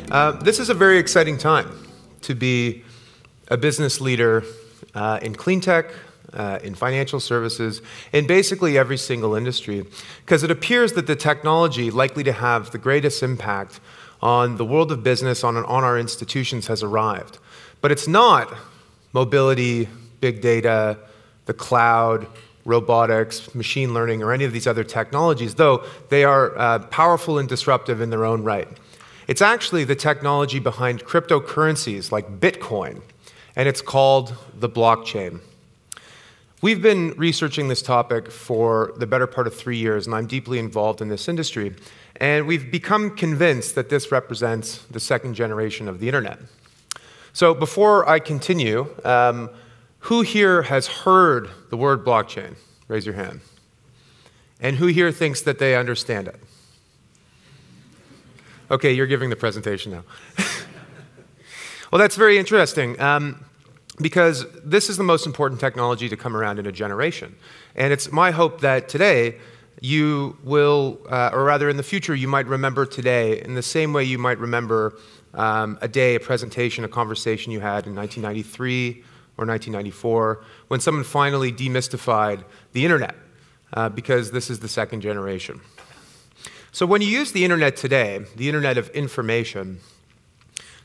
This is a very exciting time to be a business leader in cleantech, in financial services, in basically every single industry, because it appears that the technology likely to have the greatest impact on the world of business, on our institutions, has arrived. But it's not mobility, big data, the cloud, robotics, machine learning, or any of these other technologies, though they are powerful and disruptive in their own right. It's actually the technology behind cryptocurrencies like Bitcoin, and it's called the blockchain. We've been researching this topic for the better part of 3 years, and I'm deeply involved in this industry. And we've become convinced that this represents the second generation of the internet. So before I continue, who here has heard the word blockchain? Raise your hand. And who here thinks that they understand it? Okay, you're giving the presentation now. Well, that's very interesting. Because this is the most important technology to come around in a generation. And it's my hope that today you will, or rather in the future, you might remember today in the same way you might remember a day, a presentation, a conversation you had in 1993 or 1994, when someone finally demystified the internet, because this is the second generation. So when you use the internet today, the internet of information,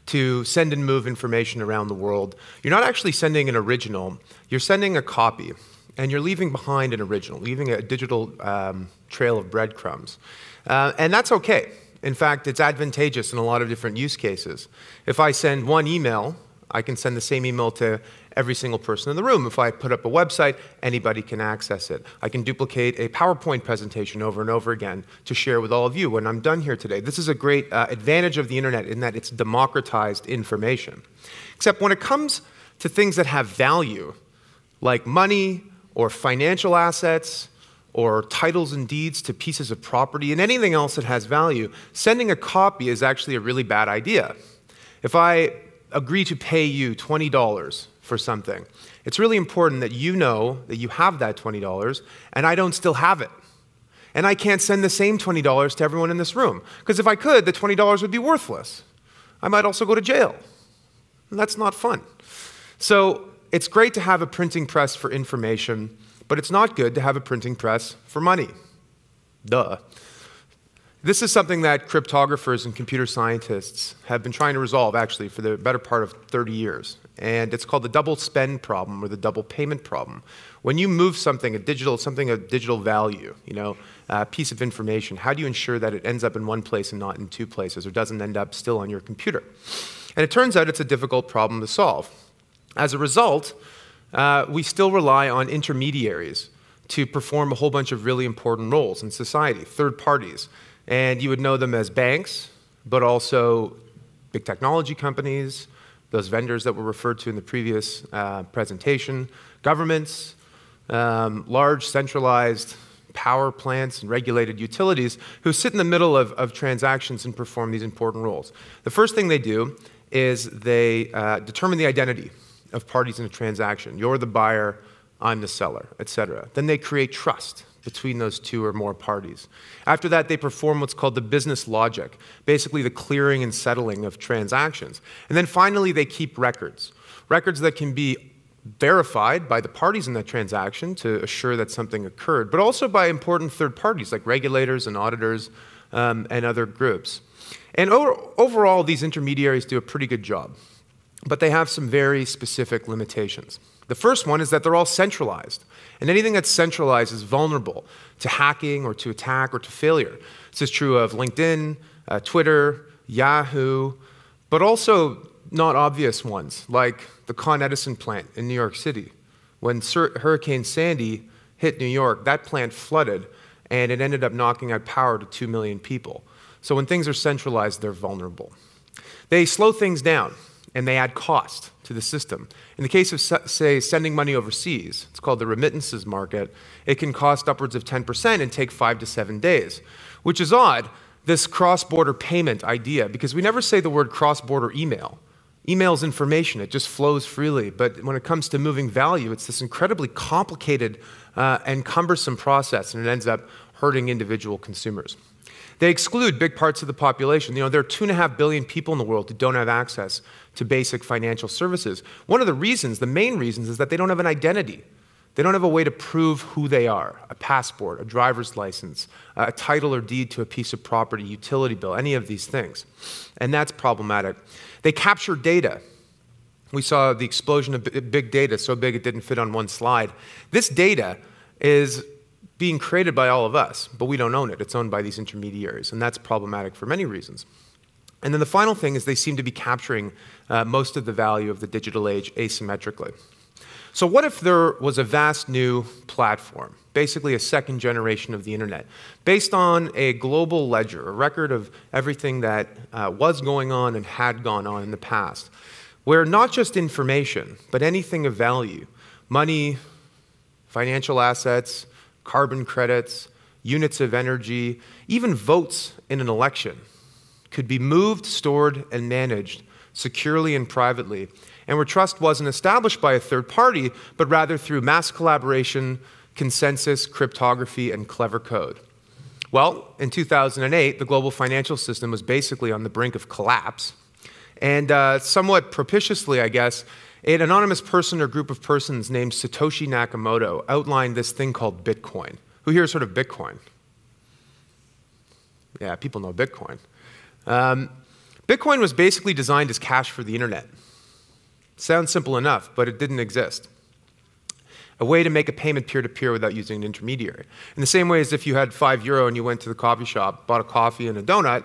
to send and move information around the world, you're not actually sending an original, you're sending a copy, and you're leaving behind an original, leaving a digital trail of breadcrumbs. And that's okay. In fact, it's advantageous in a lot of different use cases. If I send one email, I can send the same email to every single person in the room. If I put up a website, anybody can access it. I can duplicate a PowerPoint presentation over and over again to share with all of you when I'm done here today. This is a great advantage of the internet in that it's democratized information. Except when it comes to things that have value, like money or financial assets or titles and deeds to pieces of property and anything else that has value, sending a copy is actually a really bad idea. If I agree to pay you $20 for something, it's really important that you know that you have that $20 and I don't still have it. And I can't send the same $20 to everyone in this room. Because if I could, the $20 would be worthless. I might also go to jail. And that's not fun. So it's great to have a printing press for information, but it's not good to have a printing press for money. Duh. This is something that cryptographers and computer scientists have been trying to resolve, actually, for the better part of 30 years. And it's called the double spend problem or the double payment problem. When you move something, of digital value, a piece of information, how do you ensure that it ends up in one place and not in two places, or doesn't end up still on your computer? And it turns out it's a difficult problem to solve. As a result, we still rely on intermediaries to perform a whole bunch of really important roles in society, third parties. And you would know them as banks, but also big technology companies, those vendors that were referred to in the previous presentation, governments, large centralized power plants and regulated utilities who sit in the middle of transactions and perform these important roles. The first thing they do is they determine the identity of parties in a transaction. You're the buyer, I'm the seller, etc. Then they create trust between those two or more parties. After that, they perform what's called the business logic, basically the clearing and settling of transactions. And then finally, they keep records that can be verified by the parties in that transaction to assure that something occurred, but also by important third parties like regulators and auditors and other groups. And overall, these intermediaries do a pretty good job, but they have some very specific limitations. The first one is that they're all centralized, and anything that's centralized is vulnerable to hacking or to attack or to failure. This is true of LinkedIn, Twitter, Yahoo, but also not obvious ones, like the Con Edison plant in New York City. When Hurricane Sandy hit New York, that plant flooded, and it ended up knocking out power to 2 million people. So when things are centralized, they're vulnerable. They slow things down, and they add cost to the system. In the case of, say, sending money overseas, it's called the remittances market, it can cost upwards of 10% and take 5 to 7 days, which is odd, this cross-border payment idea, because we never say the word cross-border email. Email is information, it just flows freely, but when it comes to moving value, it's this incredibly complicated and cumbersome process, and it ends up hurting individual consumers. They exclude big parts of the population. There are 2.5 billion people in the world who don't have access to basic financial services. One of the reasons, the main reasons, is that they don't have an identity. They don't have a way to prove who they are, a passport, a driver's license, a title or deed to a piece of property, utility bill, any of these things. And that's problematic. They capture data. We saw the explosion of big data, so big it didn't fit on one slide. This data is being created by all of us, but we don't own it. It's owned by these intermediaries, and that's problematic for many reasons. And then the final thing is they seem to be capturing most of the value of the digital age asymmetrically. So what if there was a vast new platform, basically a second generation of the internet, based on a global ledger, a record of everything that was going on and had gone on in the past, where not just information, but anything of value, money, financial assets, carbon credits, units of energy, even votes in an election, could be moved, stored, and managed securely and privately, and where trust wasn't established by a third party, but rather through mass collaboration, consensus, cryptography, and clever code. Well, in 2008, the global financial system was basically on the brink of collapse, and somewhat propitiously, I guess, an anonymous person or group of persons named Satoshi Nakamoto outlined this thing called Bitcoin. Who here has heard of Bitcoin? Yeah, people know Bitcoin. Bitcoin was basically designed as cash for the internet. Sounds simple enough, but it didn't exist. A way to make a payment peer-to-peer without using an intermediary. In the same way as if you had €5 and you went to the coffee shop, bought a coffee and a donut,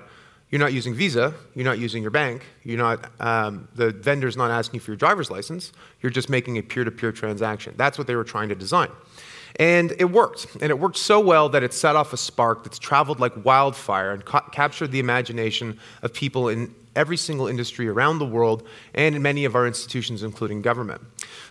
you're not using Visa, you're not using your bank, the vendor's not asking you for your driver's license, you're just making a peer-to-peer transaction. That's what they were trying to design. And it worked so well that it set off a spark that's traveled like wildfire and captured the imagination of people in every single industry around the world and in many of our institutions, including government.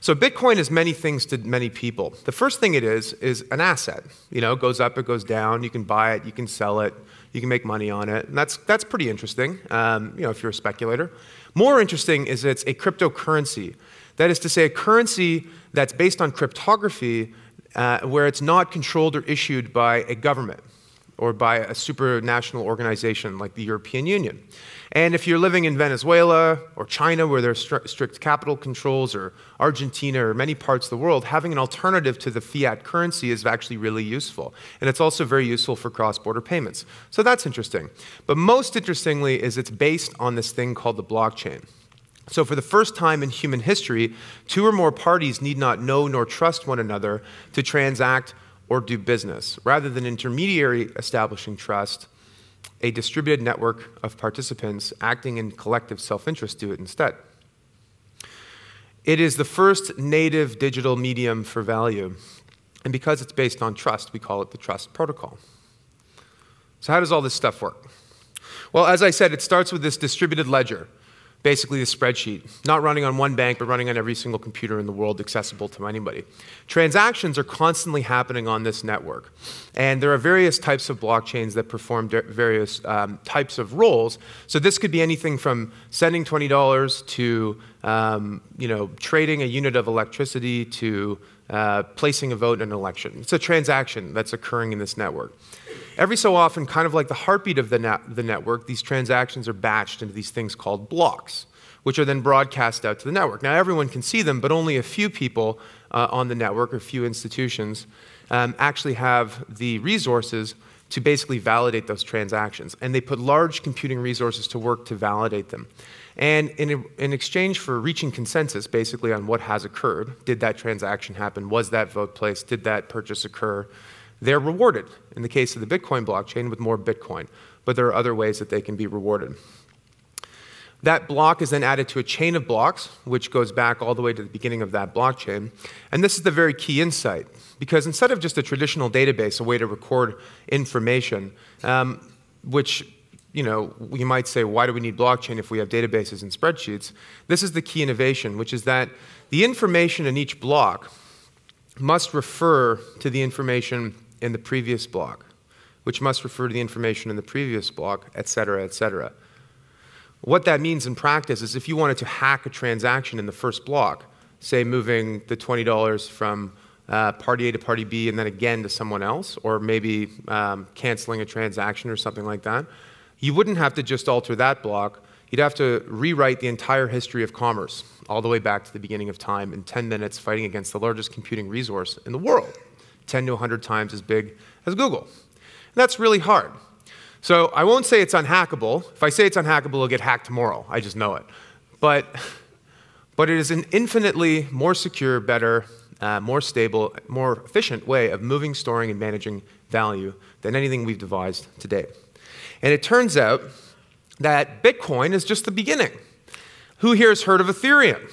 So Bitcoin is many things to many people. The first thing it is an asset. It goes up, it goes down, you can buy it, you can sell it, you can make money on it, and that's pretty interesting, if you're a speculator. More interesting is it's a cryptocurrency. That is to say, a currency that's based on cryptography where it's not controlled or issued by a government or by a supranational organization like the European Union. And if you're living in Venezuela or China where there's strict capital controls, or Argentina or many parts of the world, having an alternative to the fiat currency is actually really useful. And it's also very useful for cross-border payments. So that's interesting. But most interestingly is it's based on this thing called the blockchain. So for the first time in human history, two or more parties need not know nor trust one another to transact or do business. Rather than intermediary establishing trust, a distributed network of participants acting in collective self-interest do it instead. It is the first native digital medium for value. And because it's based on trust, we call it the trust protocol. So how does all this stuff work? Well, as I said, it starts with this distributed ledger. Basically, the spreadsheet, not running on one bank, but running on every single computer in the world, accessible to anybody. Transactions are constantly happening on this network. And there are various types of blockchains that perform various types of roles. So this could be anything from sending $20 to trading a unit of electricity to placing a vote in an election. It's a transaction that's occurring in this network. Every so often, kind of like the heartbeat of the network, these transactions are batched into these things called blocks, which are then broadcast out to the network. Now, everyone can see them, but only a few people on the network, or a few institutions, actually have the resources to basically validate those transactions. And they put large computing resources to work to validate them. And in exchange for reaching consensus, basically, on what has occurred, did that transaction happen, was that vote placed, did that purchase occur, they're rewarded, in the case of the Bitcoin blockchain, with more Bitcoin. But there are other ways that they can be rewarded. That block is then added to a chain of blocks, which goes back all the way to the beginning of that blockchain. And this is the very key insight, because instead of just a traditional database, a way to record information, which you might say, why do we need blockchain if we have databases and spreadsheets? This is the key innovation, which is that the information in each block must refer to the information in the previous block, which must refer to the information in the previous block, et cetera, et cetera. What that means in practice is if you wanted to hack a transaction in the first block, say moving the $20 from party A to party B and then again to someone else, or maybe canceling a transaction or something like that, you wouldn't have to just alter that block. You'd have to rewrite the entire history of commerce, all the way back to the beginning of time, in 10 minutes fighting against the largest computing resource in the world, 10 to 100 times as big as Google. And that's really hard. So I won't say it's unhackable. If I say it's unhackable, it'll get hacked tomorrow. I just know it. But it is an infinitely more secure, better, more stable, more efficient way of moving, storing, and managing value than anything we've devised today. And it turns out that Bitcoin is just the beginning. Who here has heard of Ethereum?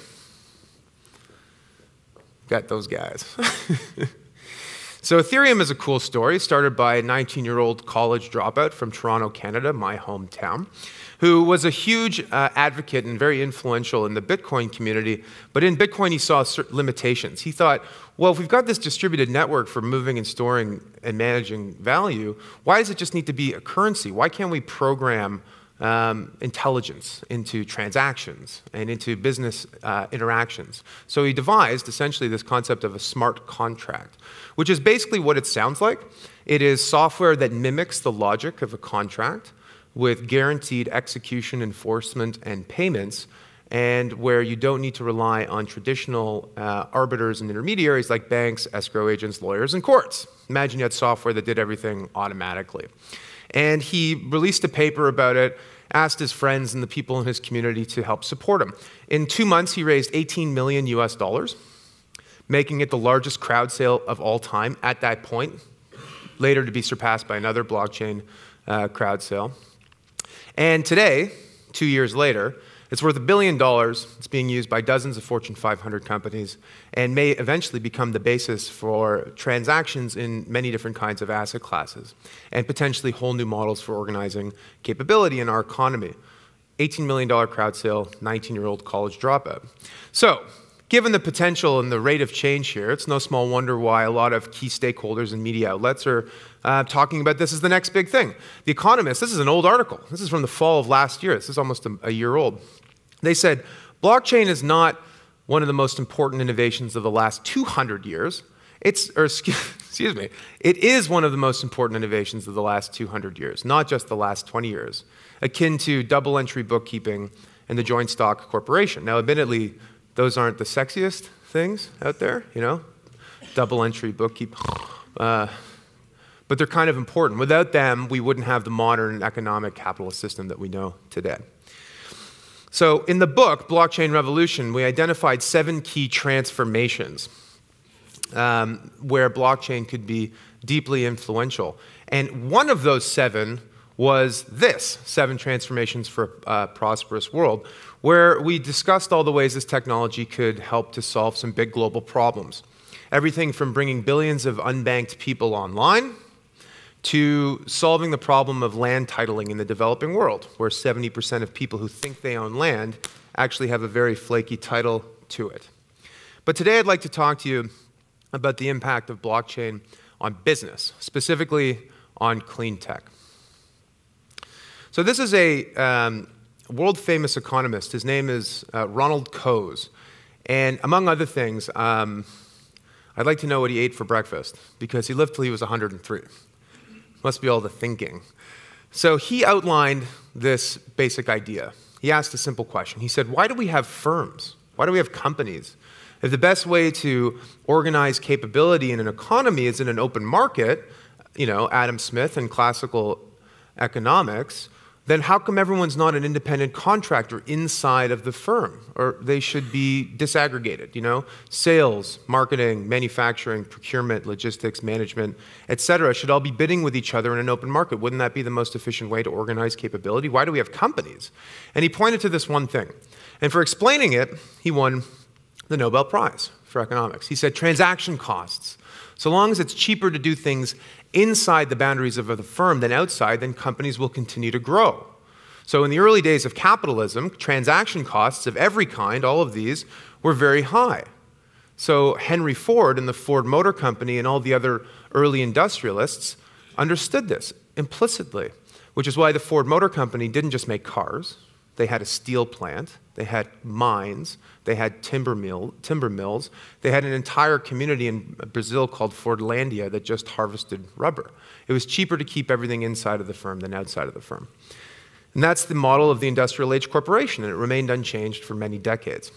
Got those guys. So Ethereum is a cool story, started by a 19-year-old college dropout from Toronto, Canada, my hometown, who was a huge advocate and very influential in the Bitcoin community. But in Bitcoin, he saw certain limitations. He thought, well, if we've got this distributed network for moving and storing and managing value, why does it just need to be a currency? Why can't we program intelligence into transactions and into business interactions? So he devised essentially this concept of a smart contract, which is basically what it sounds like. It is software that mimics the logic of a contract with guaranteed execution, enforcement, and payments, and where you don't need to rely on traditional arbiters and intermediaries like banks, escrow agents, lawyers, and courts. Imagine you had software that did everything automatically. And he released a paper about it, asked his friends and the people in his community to help support him. In 2 months, he raised $18 million US, making it the largest crowd sale of all time at that point, later to be surpassed by another blockchain crowd sale. And today, 2 years later, it's worth $1 billion. It's being used by dozens of Fortune 500 companies and may eventually become the basis for transactions in many different kinds of asset classes and potentially whole new models for organizing capability in our economy. $18 million crowd sale, 19-year-old college dropout. So, given the potential and the rate of change here, it's no small wonder why a lot of key stakeholders and media outlets are talking about this as the next big thing. The Economist, this is an old article. This is from the fall of last year. This is almost a year old. They said, blockchain is not one of the most important innovations of the last 200 years. It is one of the most important innovations of the last 200 years, not just the last 20 years, akin to double-entry bookkeeping and the joint stock corporation. Now, admittedly, those aren't the sexiest things out there, you know, double-entry bookkeeping. But they're kind of important. Without them, we wouldn't have the modern economic capitalist system that we know today. So in the book, Blockchain Revolution, we identified 7 key transformations where blockchain could be deeply influential. And one of those 7 was this, 7 transformations for a prosperous world, where we discussed all the ways this technology could help to solve some big global problems. Everything from bringing billions of unbanked people online to solving the problem of land titling in the developing world, where 70% of people who think they own land actually have a very flaky title to it. But today I'd like to talk to you about the impact of blockchain on business, specifically on Cleantech. So this is a world-famous economist. His name is Ronald Coase. And among other things, I'd like to know what he ate for breakfast, because he lived till he was 103. Must be all the thinking. So he outlined this basic idea. He asked a simple question. He said, why do we have firms? Why do we have companies? If the best way to organize capability in an economy is in an open market, you know, Adam Smith and classical economics, then how come everyone's not an independent contractor inside of the firm? Or they should be disaggregated, you know? Sales, marketing, manufacturing, procurement, logistics, management, et cetera, should all be bidding with each other in an open market. Wouldn't that be the most efficient way to organize capability? Why do we have companies? And he pointed to this one thing. And for explaining it, he won the Nobel Prize for economics. He said transaction costs. So long as it's cheaper to do things inside the boundaries of the firm than outside, then companies will continue to grow. So in the early days of capitalism, transaction costs of every kind, all of these, were very high. So Henry Ford and the Ford Motor Company and all the other early industrialists understood this implicitly, which is why the Ford Motor Company didn't just make cars. They had a steel plant. they had mines, they had timber mills, they had an entire community in Brazil called Fordlandia that just harvested rubber. It was cheaper to keep everything inside of the firm than outside of the firm. And that's the model of the industrial age corporation, and it remained unchanged for many decades.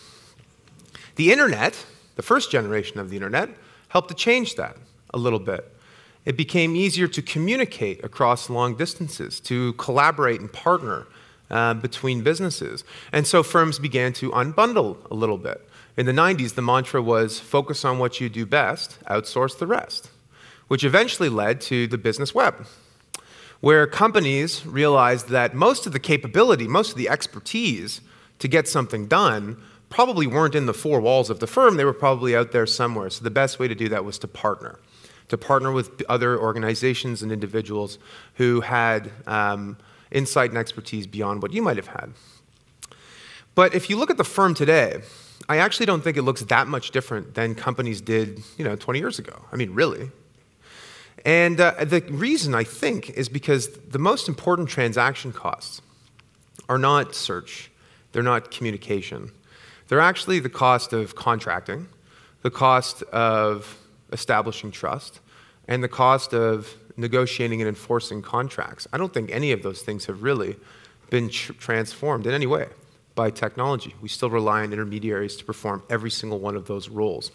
The internet, the first generation of the internet, helped to change that a little bit. It became easier to communicate across long distances, to collaborate and partner between businesses. And so firms began to unbundle a little bit. In the 90s, the mantra was focus on what you do best, outsource the rest, which eventually led to the business web, where companies realized that most of the capability, most of the expertise to get something done probably weren't in the four walls of the firm. They were probably out there somewhere. So the best way to do that was to partner with other organizations and individuals who had insight and expertise beyond what you might have had. But if you look at the firm today, I actually don't think it looks that much different than companies did 20 years ago. I mean, really. And the reason, I think, is because the most important transaction costs are not search. They're not communication. They're actually the cost of contracting, the cost of establishing trust, and the cost of negotiating and enforcing contracts. I don't think any of those things have really been transformed in any way by technology. We still rely on intermediaries to perform every single one of those roles.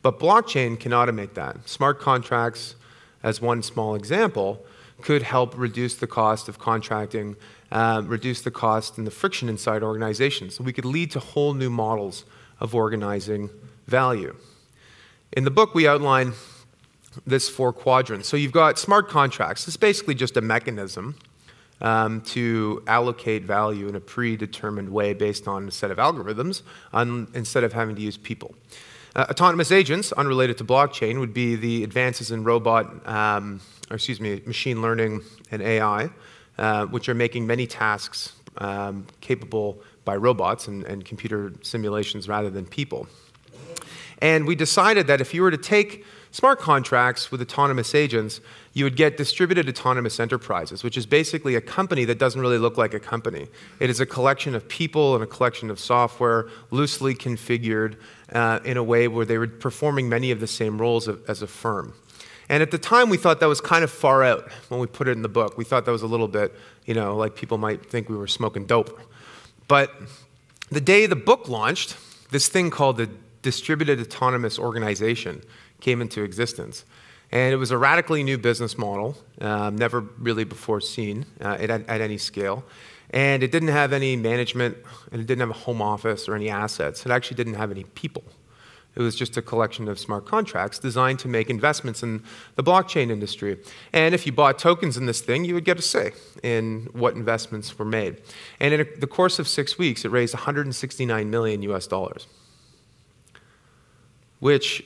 But blockchain can automate that. Smart contracts, as one small example, could help reduce the cost of contracting, reduce the cost and the friction inside organizations. So we could lead to whole new models of organizing value. In the book, we outline this 4 quadrants. So you've got smart contracts. It's basically just a mechanism to allocate value in a predetermined way based on a set of algorithms instead of having to use people. Autonomous agents, unrelated to blockchain, would be the advances in machine learning and AI, which are making many tasks capable by robots and computer simulations rather than people. And we decided that if you were to take smart contracts with autonomous agents, you would get distributed autonomous enterprises, which is basically a company that doesn't really look like a company. It is a collection of people and a collection of software loosely configured in a way where they were performing many of the same roles as a firm. And at the time, we thought that was kind of far out when we put it in the book. We thought that was a little bit, like people might think we were smoking dope. But the day the book launched, this thing called the Distributed Autonomous Organization came into existence. And it was a radically new business model, never really before seen at any scale. And it didn't have any management, and it didn't have a home office or any assets. It actually didn't have any people. It was just a collection of smart contracts designed to make investments in the blockchain industry. And if you bought tokens in this thing, you would get a say in what investments were made. And in the course of 6 weeks, it raised $169 million US, which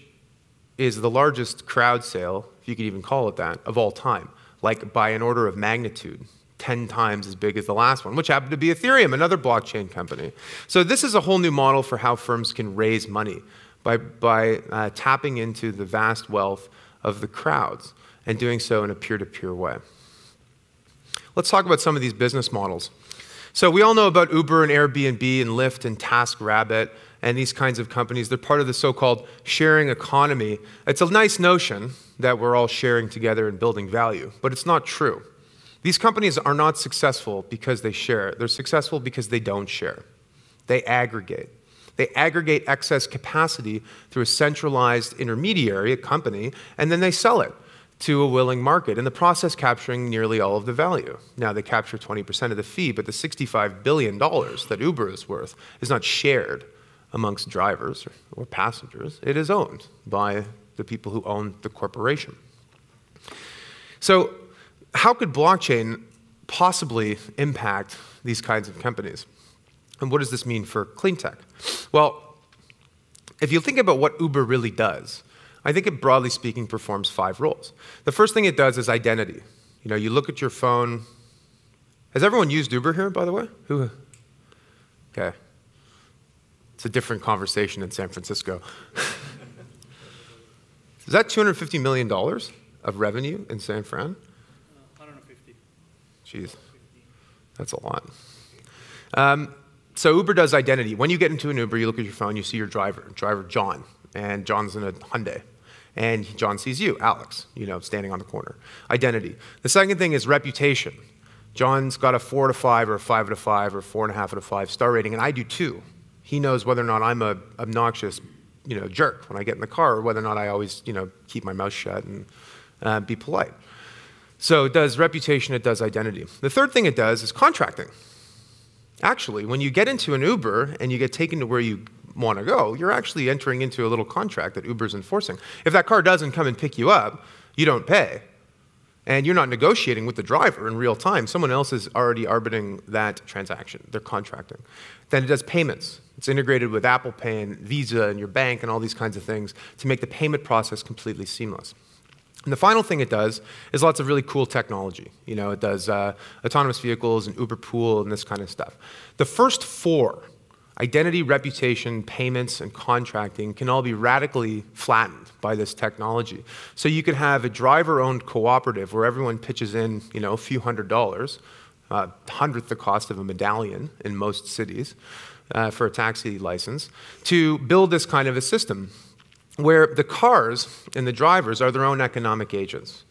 is the largest crowd sale, if you could even call it that, of all time, like by an order of magnitude, 10 times as big as the last one, which happened to be Ethereum, another blockchain company. So this is a whole new model for how firms can raise money by tapping into the vast wealth of the crowds and doing so in a peer-to-peer way. Let's talk about some of these business models. So we all know about Uber and Airbnb and Lyft and TaskRabbit and these kinds of companies. They're part of the so-called sharing economy. It's a nice notion that we're all sharing together and building value, but it's not true. These companies are not successful because they share. They're successful because they don't share. They aggregate. They aggregate excess capacity through a centralized intermediary, a company, and then they sell it to a willing market, in the process capturing nearly all of the value. Now, they capture 20% of the fee, but the $65 billion that Uber is worth is not shared amongst drivers or passengers. It is owned by the people who own the corporation. So how could blockchain possibly impact these kinds of companies? And what does this mean for Cleantech? Well, if you think about what Uber really does, I think it, broadly speaking, performs 5 roles. The first thing it does is identity. You look at your phone. Has everyone used Uber here, by the way? Who? Okay. It's a different conversation in San Francisco. Is that $250 million of revenue in San Fran? 150. Jeez, that's a lot. So Uber does identity. When you get into an Uber, you look at your phone, you see your driver John, and John's in a Hyundai. And John sees you, Alex, standing on the corner. Identity. The second thing is reputation. John's got a 4 out of 5 or a 5 out of 5 or 4.5 out of 5 star rating, and I do too. He knows whether or not I'm a obnoxious, jerk when I get in the car, or whether or not I always, keep my mouth shut and be polite. So it does reputation, it does identity. The third thing it does is contracting. Actually, when you get into an Uber and you get taken to where you want to go, you're actually entering into a little contract that Uber's enforcing. If that car doesn't come and pick you up, you don't pay. And you're not negotiating with the driver in real time. Someone else is already arbitrating that transaction. They're contracting. Then it does payments. It's integrated with Apple Pay and Visa and your bank and all these kinds of things to make the payment process completely seamless. And the final thing it does is lots of really cool technology. It does autonomous vehicles and Uber Pool and this kind of stuff. The first 4, identity, reputation, payments, and contracting, can all be radically flattened by this technology. So you could have a driver-owned cooperative where everyone pitches in, a few $100s, 100th the cost of a medallion in most cities for a taxi license, to build this kind of a system where the cars and the drivers are their own economic agents.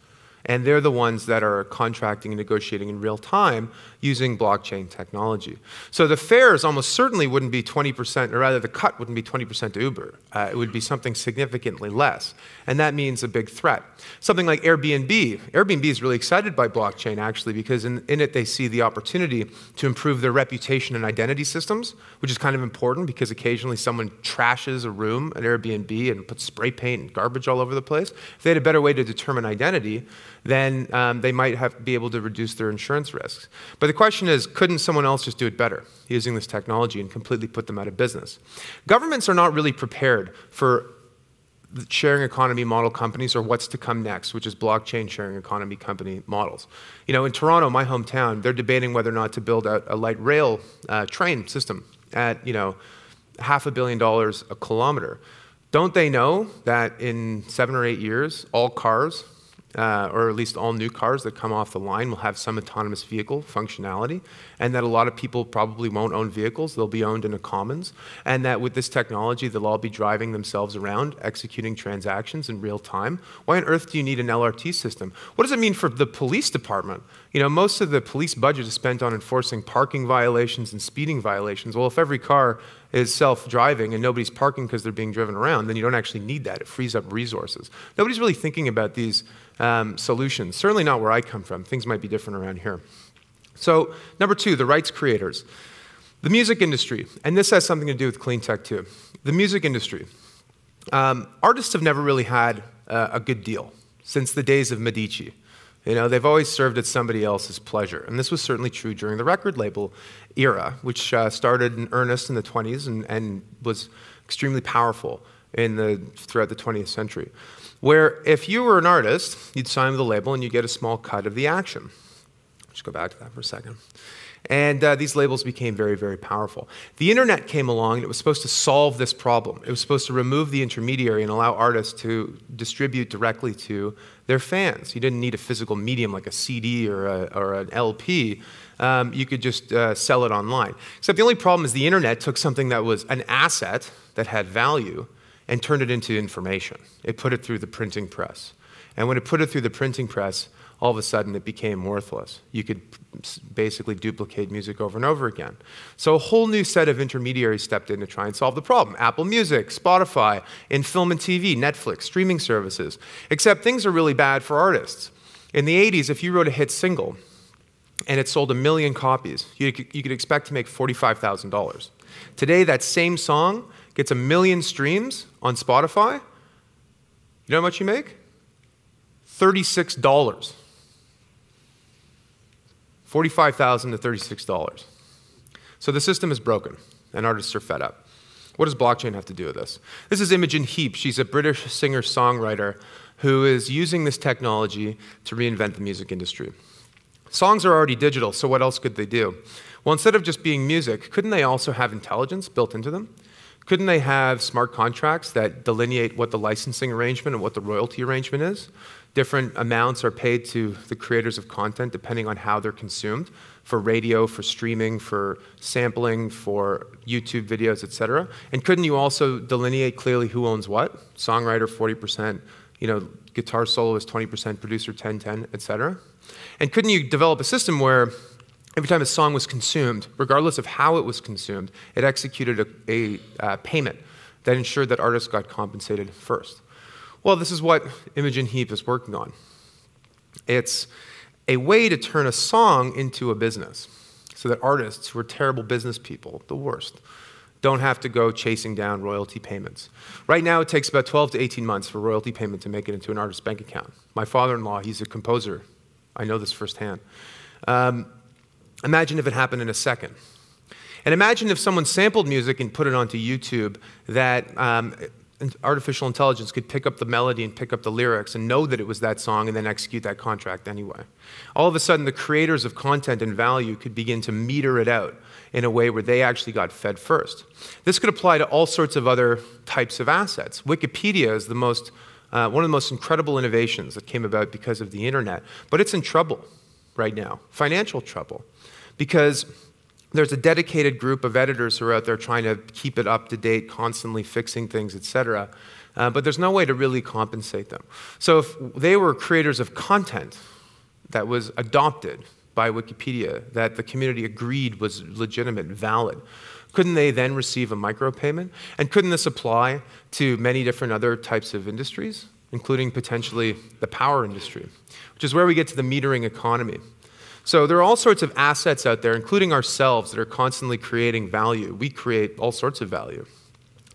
And they're the ones that are contracting and negotiating in real time using blockchain technology. So the fares almost certainly wouldn't be 20%, or rather the cut wouldn't be 20% to Uber. It would be something significantly less. And that means a big threat. Something like Airbnb. Airbnb is really excited by blockchain, actually, because in it they see the opportunity to improve their reputation and identity systems, which is kind of important because occasionally someone trashes a room at Airbnb and puts spray paint and garbage all over the place. If they had a better way to determine identity, then they might be able to reduce their insurance risks. But the question is, couldn't someone else just do it better using this technology and completely put them out of business? Governments are not really prepared for the sharing economy model companies or what's to come next, which is blockchain sharing economy company models. In Toronto, my hometown, they're debating whether or not to build out a light rail train system at $500 million a kilometer. Don't they know that in 7 or 8 years, all cars, or at least all new cars that come off the line will have some autonomous vehicle functionality, and that a lot of people probably won't own vehicles, they'll be owned in a commons, and that with this technology, they'll all be driving themselves around, executing transactions in real time? Why on earth do you need an LRT system? What does it mean for the police department? Most of the police budget is spent on enforcing parking violations and speeding violations. Well, if every car is self-driving and nobody's parking because they're being driven around, then you don't actually need that. It frees up resources. Nobody's really thinking about these solutions, certainly not where I come from. Things might be different around here. So, number 2, the rights creators. The music industry, and this has something to do with Cleantech too. The music industry. Artists have never really had a good deal since the days of Medici. They've always served at somebody else's pleasure. And this was certainly true during the record label era, which started in earnest in the 20s and was extremely powerful throughout the 20th century. Where if you were an artist, you'd sign with the label and you'd get a small cut of the action. Just go back to that for a second. And these labels became very, very powerful. The internet came along and it was supposed to solve this problem. It was supposed to remove the intermediary and allow artists to distribute directly to their fans. You didn't need a physical medium like a CD or an LP. You could just sell it online. Except the only problem is the internet took something that was an asset that had value and turned it into information. It put it through the printing press. And when it put it through the printing press, all of a sudden it became worthless. You could basically duplicate music over and over again. So a whole new set of intermediaries stepped in to try and solve the problem. Apple Music, Spotify, in film and TV, Netflix, streaming services. Except things are really bad for artists. In the 80s, if you wrote a hit single and it sold 1 million copies, you could expect to make $45,000. Today, that same song gets 1 million streams on Spotify. You know how much you make? $36. $45,000 to $36. So the system is broken, and artists are fed up. What does blockchain have to do with this? This is Imogen Heap. She's a British singer-songwriter who is using this technology to reinvent the music industry. Songs are already digital, so what else could they do? Well, instead of just being music, couldn't they also have intelligence built into them? Couldn't they have smart contracts that delineate what the licensing arrangement and what the royalty arrangement is? Different amounts are paid to the creators of content depending on how they're consumed, for radio, for streaming, for sampling, for YouTube videos, etc. And couldn't you also delineate clearly who owns what? Songwriter 40%, guitar soloist 20%, producer 10, etc. And couldn't you develop a system where every time a song was consumed, regardless of how it was consumed, it executed a payment that ensured that artists got compensated first? Well, this is what Imogen Heap is working on. It's a way to turn a song into a business so that artists who are terrible business people, the worst, don't have to go chasing down royalty payments. Right now, it takes about 12 to 18 months for royalty payment to make it into an artist's bank account. My father-in-law, he's a composer. I know this firsthand. Imagine if it happened in a second. And imagine if someone sampled music and put it onto YouTube that artificial intelligence could pick up the melody and pick up the lyrics and know that it was that song and then execute that contract anyway. All of a sudden, the creators of content and value could begin to meter it out in a way where they actually got fed first. This could apply to all sorts of other types of assets. Wikipedia is one of the most incredible innovations that came about because of the internet, but it's in trouble right now, financial trouble, because there's a dedicated group of editors who are out there trying to keep it up to date, constantly fixing things, etc. But there's no way to really compensate them. So if they were creators of content that was adopted by Wikipedia, that the community agreed was legitimate, valid, couldn't they then receive a micropayment? And couldn't this apply to many different other types of industries, including potentially the power industry, which is where we get to the metering economy. So there are all sorts of assets out there, including ourselves, that are constantly creating value. We create all sorts of value.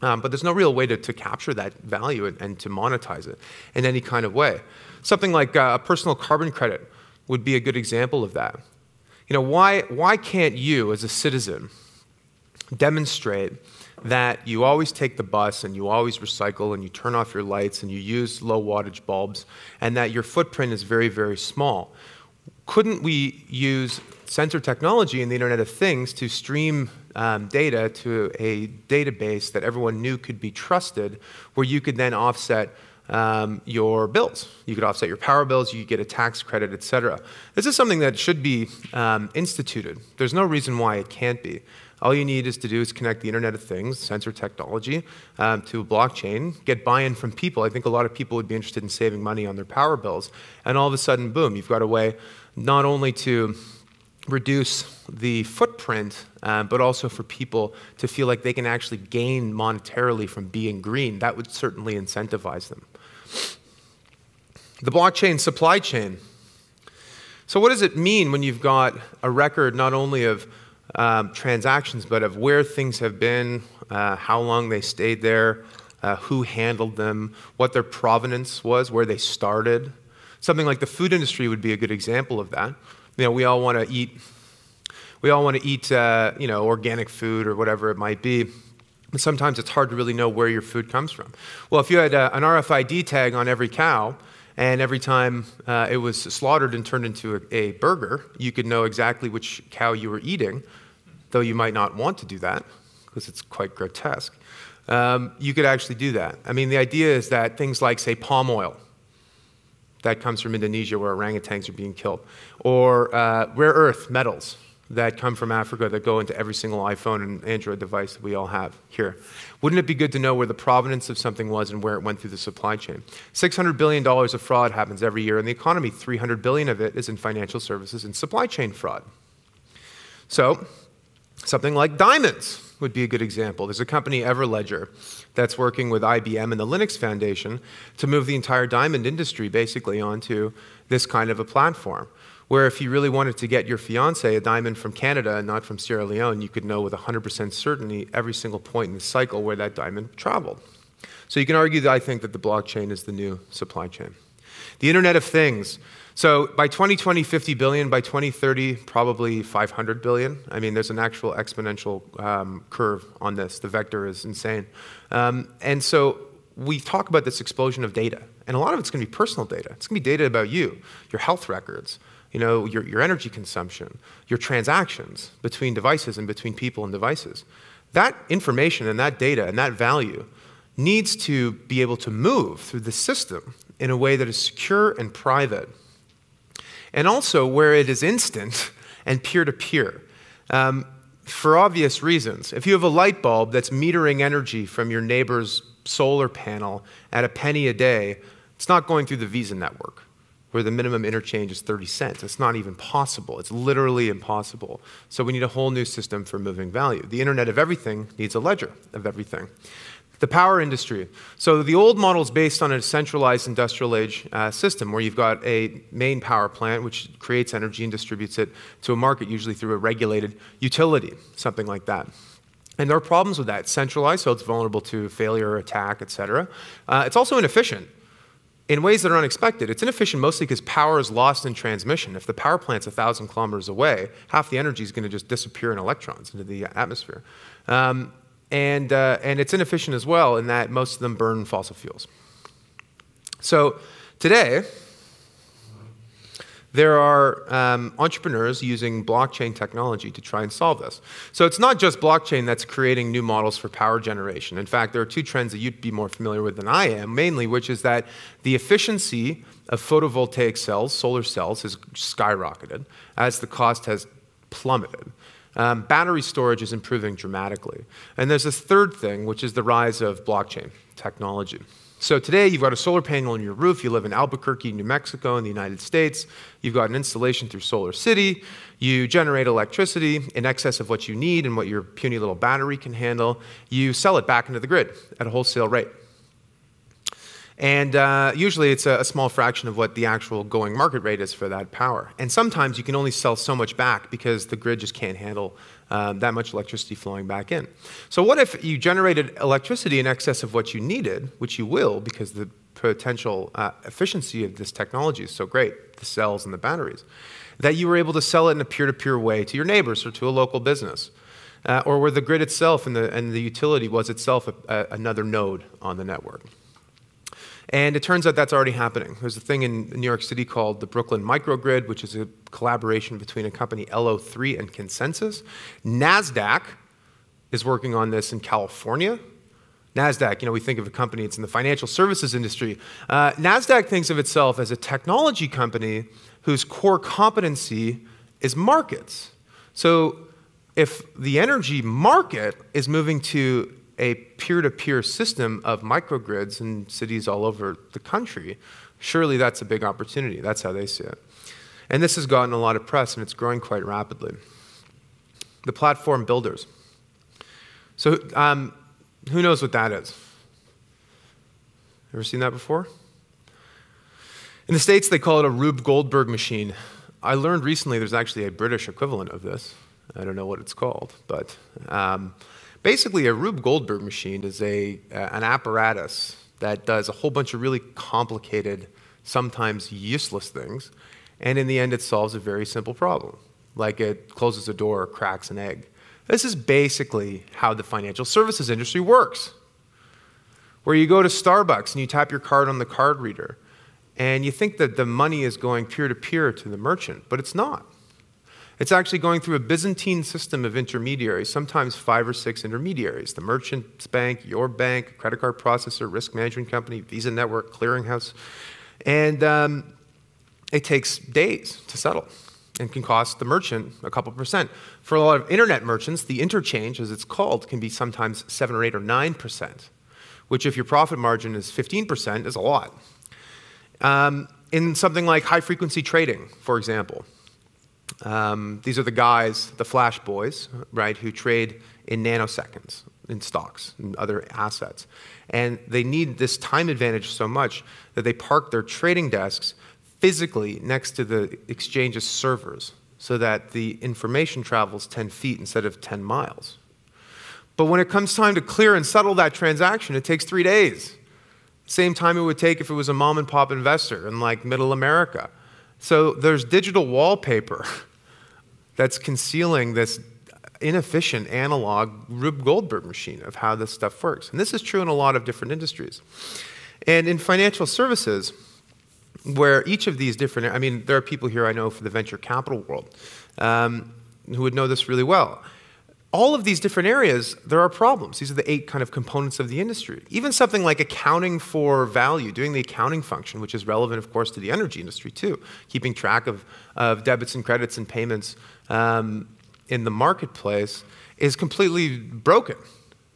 But there's no real way to capture that value and to monetize it in any kind of way. Something like a personal carbon credit would be a good example of that. Why can't you, as a citizen, demonstrate that you always take the bus and you always recycle and you turn off your lights and you use low wattage bulbs and that your footprint is very, very small? Couldn't we use sensor technology and the Internet of Things to stream data to a database that everyone knew could be trusted, where you could then offset your bills? You could offset your power bills, you could get a tax credit, etc. This is something that should be instituted. There's no reason why it can't be. All you need is connect the Internet of Things, sensor technology, to a blockchain, get buy-in from people. I think a lot of people would be interested in saving money on their power bills. And all of a sudden, boom, you've got a way not only to reduce the footprint, but also for people to feel like they can actually gain monetarily from being green. That would certainly incentivize them. The blockchain supply chain. So what does it mean when you've got a record not only of transactions, but of where things have been, how long they stayed there, who handled them, what their provenance was, where they started? Something like the food industry would be a good example of that. We all want to eat organic food or whatever it might be. But sometimes it's hard to really know where your food comes from. Well, if you had an RFID tag on every cow, and every time it was slaughtered and turned into a burger, you could know exactly which cow you were eating, though you might not want to do that because it's quite grotesque. You could actually do that. I mean, the idea is that things like, say, palm oil, that comes from Indonesia where orangutans are being killed, or rare earth metals that come from Africa that go into every single iPhone and Android device that we all have here. Wouldn't it be good to know where the provenance of something was and where it went through the supply chain? $600 billion of fraud happens every year in the economy. $300 billion of it is in financial services and supply chain fraud. So something like diamonds would be a good example. There's a company, Everledger, that's working with IBM and the Linux Foundation to move the entire diamond industry basically onto this kind of a platform, where if you really wanted to get your fiancé a diamond from Canada and not from Sierra Leone, you could know with 100% certainty every single point in the cycle where that diamond traveled. So you can argue that I think that the blockchain is the new supply chain. The Internet of Things. So by 2020, 50 billion. By 2030, probably 500 billion. I mean, there's an actual exponential curve on this. The vector is insane. And so we talk about this explosion of data. And a lot of it's going to be personal data. It's going to be data about you, your health records, your energy consumption, your transactions between devices and between people and devices. That information and that data and that value needs to be able to move through the system in a way that is secure and private, and also where it is instant and peer-to-peer. For obvious reasons. If you have a light bulb that's metering energy from your neighbor's solar panel at a penny a day, it's not going through the Visa network, where the minimum interchange is 30 cents. It's not even possible. It's literally impossible. So we need a whole new system for moving value. The Internet of Everything needs a ledger of everything. The power industry. So the old model is based on a centralized industrial age system where you've got a main power plant which creates energy and distributes it to a market, usually through a regulated utility, something like that. And there are problems with that. It's centralized, so it's vulnerable to failure or attack, et cetera. It's also inefficient in ways that are unexpected. It's inefficient mostly because power is lost in transmission. If the power plant's 1,000 kilometers away, half the energy is going to just disappear in electrons into the atmosphere. And it's inefficient as well in that most of them burn fossil fuels. So today, there are entrepreneurs using blockchain technology to try and solve this. So it's not just blockchain that's creating new models for power generation. In fact, there are two trends that you'd be more familiar with than I am, mainly, which is that the efficiency of photovoltaic cells, solar cells, has skyrocketed as the cost has plummeted. Battery storage is improving dramatically. And there's this third thing, which is the rise of blockchain technology. So today, you've got a solar panel on your roof. You live in Albuquerque, New Mexico, in the United States. You've got an installation through Solar City. You generate electricity in excess of what you need and what your puny little battery can handle. You sell it back into the grid at a wholesale rate. And usually it's a small fraction of what the actual going market rate is for that power. And sometimes you can only sell so much back because the grid just can't handle that much electricity flowing back in. So what if you generated electricity in excess of what you needed, which you will because the potential efficiency of this technology is so great, the cells and the batteries, that you were able to sell it in a peer-to-peer way to your neighbors or to a local business, or where the grid itself and the utility was itself another node on the network. And it turns out that's already happening. There's a thing in New York City called the Brooklyn Microgrid, which is a collaboration between a company, LO3, and Consensus. NASDAQ is working on this in California. NASDAQ, we think of a company, it's in the financial services industry. NASDAQ thinks of itself as a technology company whose core competency is markets. So if the energy market is moving to a peer-to-peer system of microgrids in cities all over the country, surely that's a big opportunity. That's how they see it. And this has gotten a lot of press, and it's growing quite rapidly. The platform builders. So who knows what that is? Ever seen that before? In the States, they call it a Rube Goldberg machine. I learned recently there's actually a British equivalent of this. I don't know what it's called, but basically, a Rube Goldberg machine is an apparatus that does a whole bunch of really complicated, sometimes useless things, and in the end, it solves a very simple problem, like it closes a door or cracks an egg. This is basically how the financial services industry works, where you go to Starbucks and you tap your card on the card reader, and you think that the money is going peer-to-peer to the merchant, but it's not. It's actually going through a Byzantine system of intermediaries, sometimes 5 or 6 intermediaries. The merchant's bank, your bank, credit card processor, risk management company, Visa network, clearinghouse. And it takes days to settle and can cost the merchant a couple %. For a lot of internet merchants, the interchange, as it's called, can be sometimes 7 or 8 or 9%, which if your profit margin is 15% is a lot. In something like high-frequency trading, for example, these are the guys, the flash boys, right, who trade in nanoseconds in stocks and other assets. And they need this time advantage so much that they park their trading desks physically next to the exchange's servers so that the information travels 10 feet instead of 10 miles. But when it comes time to clear and settle that transaction, it takes 3 days. Same time it would take if it was a mom and pop investor in like middle America. So there's digital wallpaper that's concealing this inefficient analog Rube Goldberg machine of how this stuff works. And this is true in a lot of different industries. And in financial services, where each of these different, there are people here I know for the venture capital world who would know this really well. all of these different areas, there are problems. These are the 8 kind of components of the industry. Even something like accounting for value, doing the accounting function, which is relevant, of course, to the energy industry too, keeping track of debits and credits and payments in the marketplace is completely broken.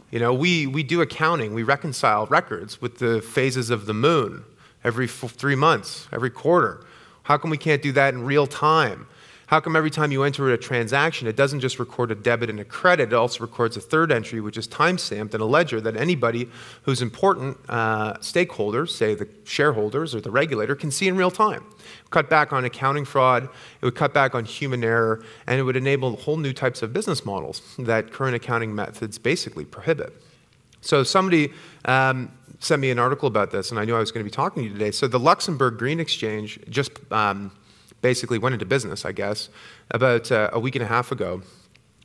You know, we do accounting, we reconcile records with the phases of the moon every 3 months, every quarter. How come we can't do that in real time? How come every time you enter a transaction, it doesn't just record a debit and a credit, it also records a third entry, which is time-stamped, and a ledger that anybody who's important stakeholders, say the shareholders or the regulator, can see in real time. Cut back on accounting fraud, it would cut back on human error, and it would enable whole new types of business models that current accounting methods basically prohibit. So somebody sent me an article about this, and I knew I was going to be talking to you today. So the Luxembourg Green Exchange just basically went into business, I guess, about a week and a half ago.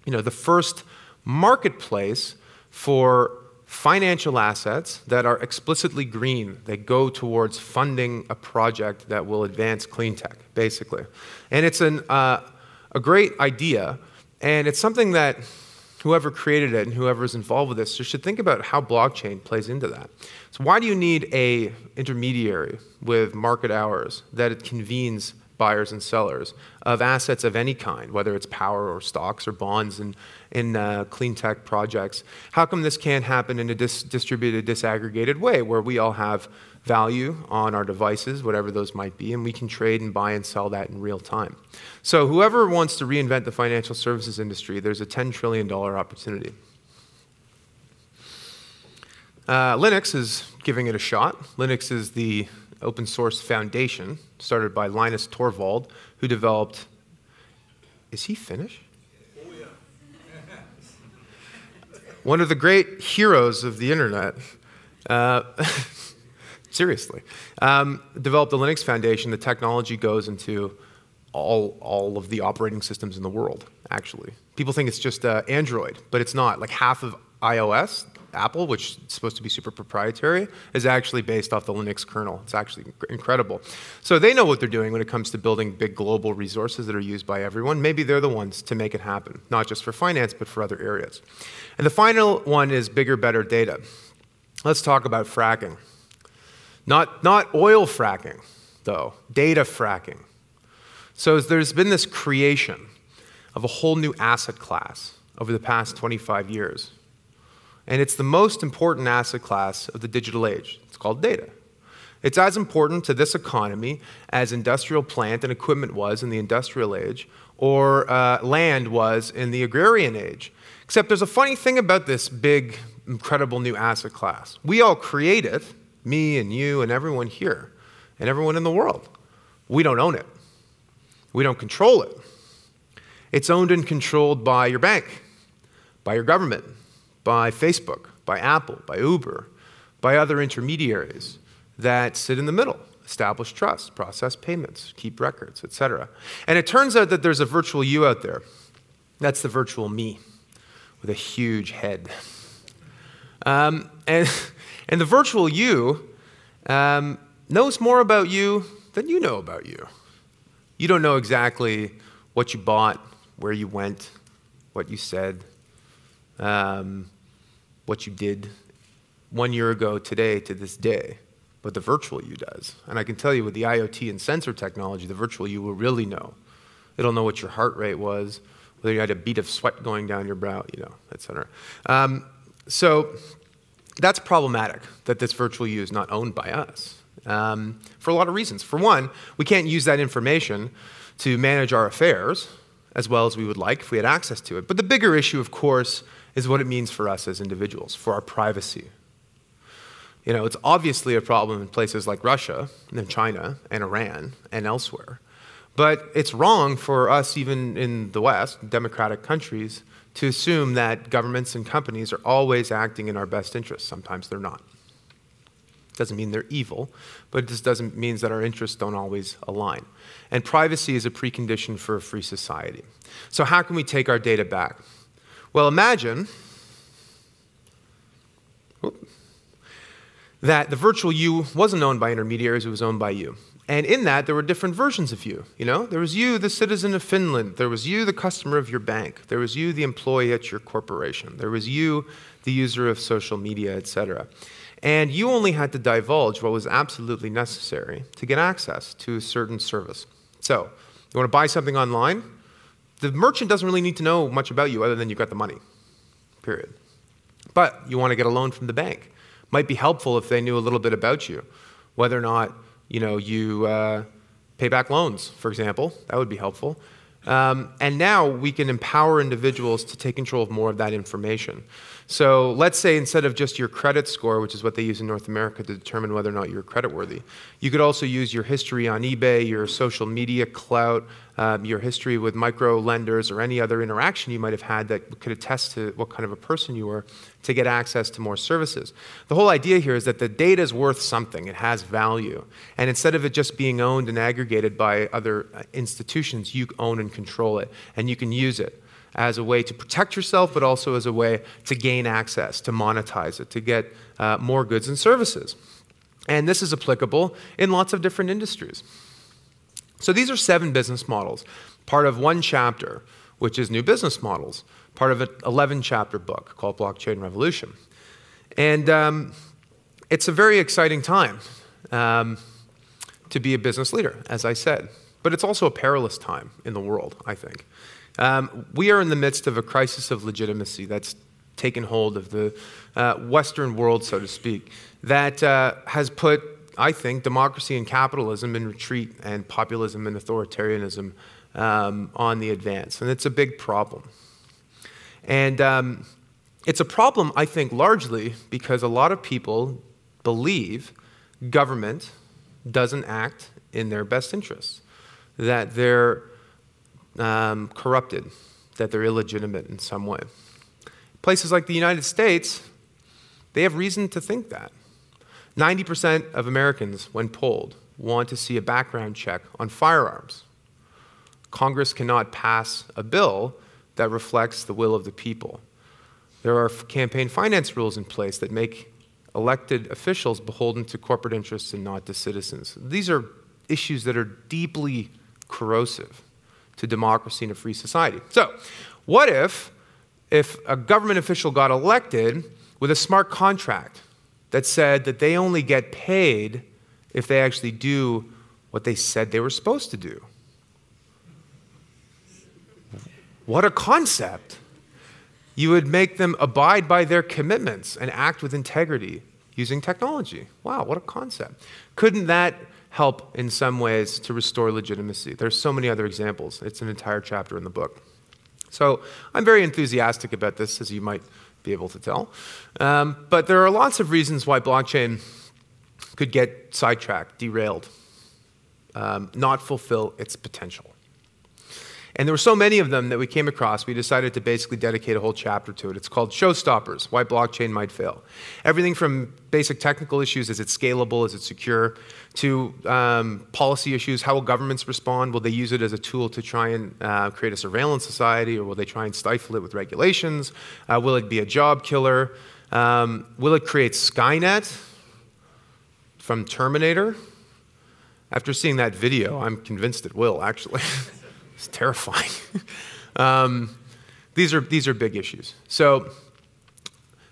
You know, the first marketplace for financial assets that are explicitly green. They go towards funding a project that will advance clean tech, basically. And it's a great idea, and it's something that whoever created it and whoever is involved with this should think about how blockchain plays into that. So why do you need an intermediary with market hours that it convenes buyers and sellers of assets of any kind, whether it's power or stocks or bonds in clean tech projects? How come this can't happen in a distributed, disaggregated way where we all have value on our devices, whatever those might be, and we can trade and buy and sell that in real time? So whoever wants to reinvent the financial services industry, there's a $10 trillion opportunity. Linux is giving it a shot. Linux is the open source foundation started by Linus Torvald, who developed, is he Finnish? Oh, yeah. One of the great heroes of the internet, seriously, developed the Linux Foundation. The technology goes into all of the operating systems in the world, actually. People think it's just Android, but it's not. Like half of iOS, Apple, which is supposed to be super proprietary, is actually based off the Linux kernel. It's actually incredible. So they know what they're doing when it comes to building big global resources that are used by everyone. Maybe they're the ones to make it happen, not just for finance, but for other areas. And the final one is bigger, better data. Let's talk about fracking. Not oil fracking, though, data fracking. So there's been this creation of a whole new asset class over the past 25 years. And it's the most important asset class of the digital age. It's called data. It's as important to this economy as industrial plant and equipment was in the industrial age, or land was in the agrarian age. Except there's a funny thing about this big, incredible new asset class. We all create it, me and you and everyone here, and everyone in the world. We don't own it. We don't control it. It's owned and controlled by your bank, by your government, by Facebook, by Apple, by Uber, by other intermediaries that sit in the middle, establish trust, process payments, keep records, etc. And it turns out that there's a virtual you out there. That's the virtual me with a huge head. And the virtual you knows more about you than you know about you. You don't know exactly what you bought, where you went, what you said, what you did 1 year ago today to this day, but the virtual you does. And I can tell you with the IoT and sensor technology, the virtual you will really know. It'll know what your heart rate was, whether you had a bead of sweat going down your brow, you know, et cetera. So that's problematic that this virtual you is not owned by us for a lot of reasons. For one, we can't use that information to manage our affairs as well as we would like if we had access to it. But the bigger issue, of course, is what it means for us as individuals, for our privacy. You know, it's obviously a problem in places like Russia and China and Iran and elsewhere. But it's wrong for us, even in the West, democratic countries, to assume that governments and companies are always acting in our best interests. Sometimes they're not. Doesn't mean they're evil, but it just doesn't mean that our interests don't always align. And privacy is a precondition for a free society. So how can we take our data back? Well, imagine that the virtual you wasn't owned by intermediaries, it was owned by you. And in that, there were different versions of you. There was you, the citizen of Finland. There was you, the customer of your bank. There was you, the employee at your corporation. There was you, the user of social media, etc. And you only had to divulge what was absolutely necessary to get access to a certain service. So, you want to buy something online? The merchant doesn't really need to know much about you other than you've got the money, period. But you want to get a loan from the bank. Might be helpful if they knew a little bit about you, whether or not you pay back loans, for example. That would be helpful. And now we can empower individuals to take control of more of that information. So let's say instead of just your credit score, which is what they use in North America to determine whether or not you're creditworthy, you could also use your history on eBay, your social media clout, your history with micro lenders, or any other interaction you might have had that could attest to what kind of a person you were to get access to more services. The whole idea here is that the data is worth something. It has value. And instead of it just being owned and aggregated by other institutions, you own and control it, and you can use it as a way to protect yourself, but also as a way to gain access, to monetize it, to get more goods and services. And this is applicable in lots of different industries. So these are 7 business models, part of 1 chapter, which is new business models, part of an 11-chapter book called Blockchain Revolution. And it's a very exciting time to be a business leader, as I said. But it's also a perilous time in the world, I think. We are in the midst of a crisis of legitimacy that's taken hold of the Western world, so to speak, that has put, I think, democracy and capitalism in retreat and populism and authoritarianism on the advance. And it's a big problem. And it's a problem, I think, largely because a lot of people believe government doesn't act in their best interests, that they're corrupted, that they're illegitimate in some way. Places like the United States, they have reason to think that. 90% of Americans, when polled, want to see a background check on firearms. Congress cannot pass a bill that reflects the will of the people. There are campaign finance rules in place that make elected officials beholden to corporate interests and not to citizens. These are issues that are deeply corrosive to democracy in a free society. So, what if a government official got elected with a smart contract that said that they only get paid if they actually do what they said they were supposed to do? What a concept! You would make them abide by their commitments and act with integrity using technology. Wow, what a concept. Couldn't that help in some ways to restore legitimacy? There's so many other examples. It's an entire chapter in the book. So I'm very enthusiastic about this, as you might be able to tell. But there are lots of reasons why blockchain could get sidetracked, derailed, not fulfill its potential. And there were so many of them that we came across, we decided to basically dedicate a whole chapter to it. It's called Showstoppers, Why Blockchain Might Fail. Everything from basic technical issues, is it scalable, is it secure, to policy issues, how will governments respond? Will they use it as a tool to try and create a surveillance society, or will they try and stifle it with regulations? Will it be a job killer? Will it create Skynet from Terminator? After seeing that video, I'm convinced it will, actually. It's terrifying. These are big issues. So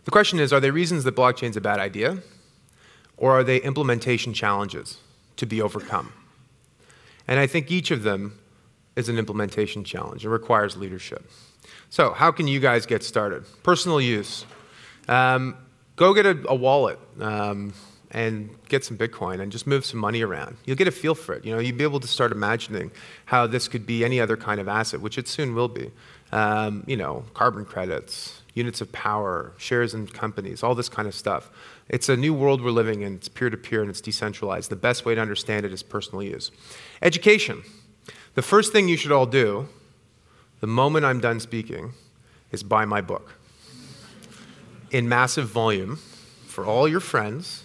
the question is, are they reasons that blockchain is a bad idea, or are they implementation challenges to be overcome? And I think each of them is an implementation challenge. It requires leadership. So how can you guys get started? Personal use. Go get a wallet and get some Bitcoin and just move some money around. You'll get a feel for it. You'll be able to start imagining how this could be any other kind of asset, which it soon will be. Carbon credits, units of power, shares in companies, all this kind of stuff. It's a new world we're living in. It's peer-to-peer and it's decentralized. The best way to understand it is personal use. Education. The first thing you should all do, the moment I'm done speaking, is buy my book in massive volume for all your friends.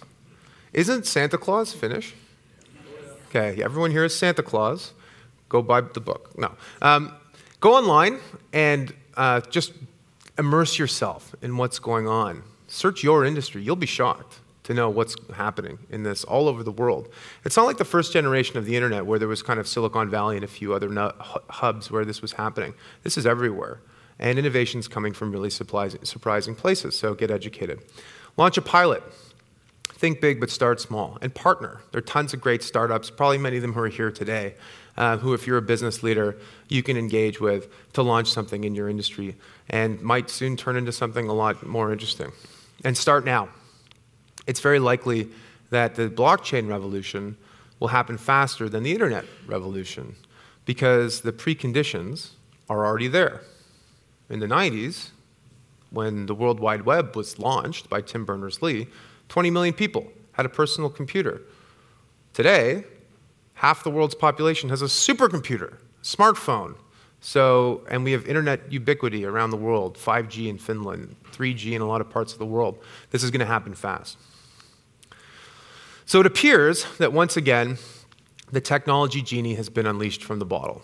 Isn't Santa Claus Finnish? Okay, everyone here is Santa Claus. Go buy the book. No. Go online and just immerse yourself in what's going on. Search your industry. You'll be shocked to know what's happening in this all over the world. It's not like the first generation of the internet where there was kind of Silicon Valley and a few other hubs where this was happening. This is everywhere. And innovation's coming from really surprising places, so get educated. Launch a pilot. Think big, but start small. And partner. There are tons of great startups, probably many of them who are here today, who, if you're a business leader, you can engage with to launch something in your industry and might soon turn into something a lot more interesting. And start now. It's very likely that the blockchain revolution will happen faster than the internet revolution because the preconditions are already there. In the 90s, when the World Wide Web was launched by Tim Berners-Lee, 20 million people had a personal computer. Today, half the world's population has a supercomputer, smartphone. And we have internet ubiquity around the world, 5G in Finland, 3G in a lot of parts of the world. This is going to happen fast. So it appears that once again, the technology genie has been unleashed from the bottle.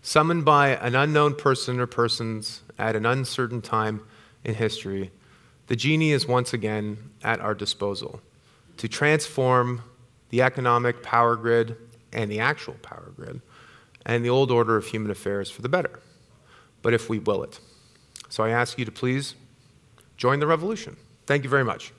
Summoned by an unknown person or persons at an uncertain time in history, the genie is once again at our disposal to transform the economic power grid and the actual power grid and the old order of human affairs for the better, but if we will it. So I ask you to please join the revolution. Thank you very much.